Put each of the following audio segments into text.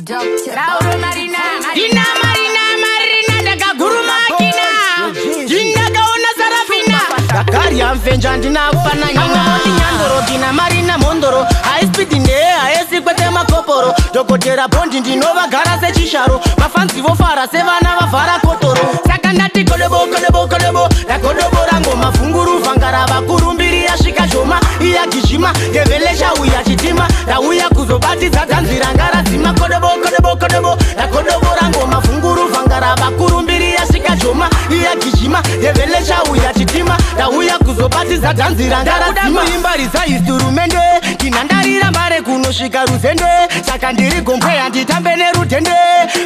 Rauro Marina, Marina, Marina, Marina, daga guru makina. Jinda kaona Sarafina. Dakari amfenja ndina fana nyina. Nyandoro kina Marina Mondoro. High speed inde, high kwete makoporo. Dokotera bondi ndinova gara se chisharo. Mafansi vofara sevana vafara kotoro. Sakandati kolebo kolebo kolebo. La kodobo rango mafunguru vangara bakurumbiri yashika choma. Iya kishima gevelesha uya chitima. La uya kuzobati zatanzira ngara zima kodobo kodobo kodobo. La kodobo rango mafunguru vangara bakurumbiri yashika choma. Iya kishima gevelesha uya chitima. La uya kuzobati zatanzira ngara zima imbari za instrumende. Kinandarira mare kunoshika ruzende. Saka ndiri gombe anditambe nerutende.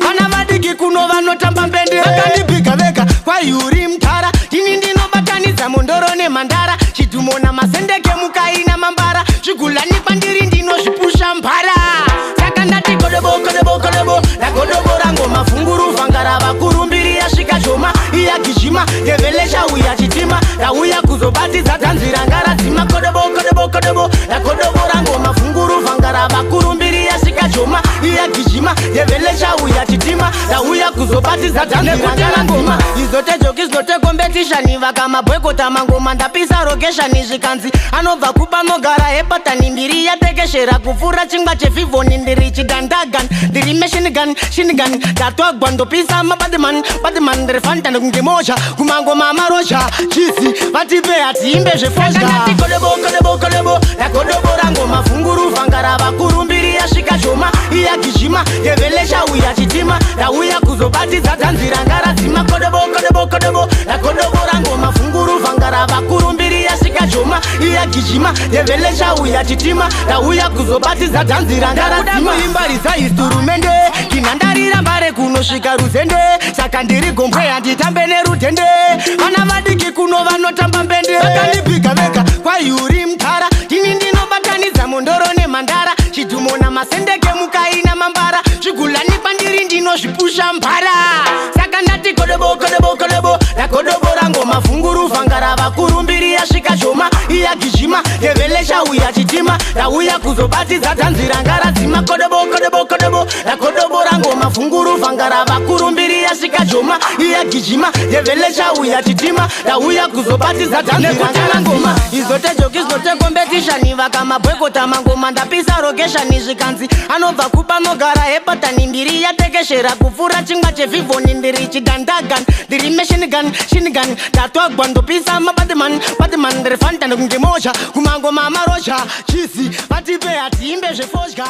Vana vadiki kuno vanotamba mbende. Vakandipika veka kwa yuri mtara. Tini ndinobataniza mondoro nemandara. Chitumona masendeke mukaina mambara. Chigulani pandiri ndinozvipusha mbara. Saka ndati kodobo kodobo kodobo. La kodobo rango mafunguru vangara vakurumbiri yasvika choma. Iya kishima gevelesha uya chitima. La uya kuzobatidza tanzira ngara zima kodobo kodobo kodobo. La kodobo rango mafunguru vangara vakurumbiri yasvika choma. Iya kishima gevelesha uya chitima. La uya kuzobatidza tanzira ngara zima. Izote joki zote competition vakama boycota mangoma ndapisa rogeshani zvikanzi anobva kupa mogara hepatani mbiri yatekeshera kufura chingwa chevhivhoni ndiri chidandagan ndiri meshinigan shinigan ndatwagwa ndopisa mabadman badman ndiri fanta ndokunge moja kumangoma amarozha chizi vatipe hatiimbe zvefozha kodobo kodobo kodobo lakodobo rango mafunguru vangara vakurumbiri yasvika choma iya kishima gevelesha uya chitima ndauya kuzobatidza tanzira ngara zima kodobo kodobo kodobo lakodobo rango mafunguru vangara vakurumbiri yasvika choma iya kishima gevelesha uya chitima ndauya kuzobatidza tanzira ngara zima imbari za instrumende kinandarira mbare kunosvika ruzende saka ndiri gombe handitambe nerutende vana vadiki kuno vanotamba mbende vakandipika veka kwa yuri mtara tini ndinobatanidza mondoro nemandara chitumona masendeke mukaina mambara zvigulani pandiri ndinozvipusha mbara saka ndati kodobo kodobo kodobo lakodobo rango mafunguru vangara vakurumbiri yasvika choma iya kishima gevelesha uya chitima ndauya kuzobatidza tanzira ngara zima kodobo kodobo kodobo lakodobo rango mafunguru vangara vakurumbiri yasvika choma iya kishima gevelesha uya chitima ndauya kuzobatidza tanzira ngara ngoma izote joki zote competition vakama boycota mangoma ndapisa rogeshani zvikanzi anobva kupa mogara hepatani mbiri yatekeshera kufura chingwa chevhivhoni ndiri chidandagan ndiri meshinigan shinigan ndatwagwa ndopisa mabadman badman ndiri fanta ndokunge moja kumangoma amarozha chizi vatipe hatiimbe zvefozha.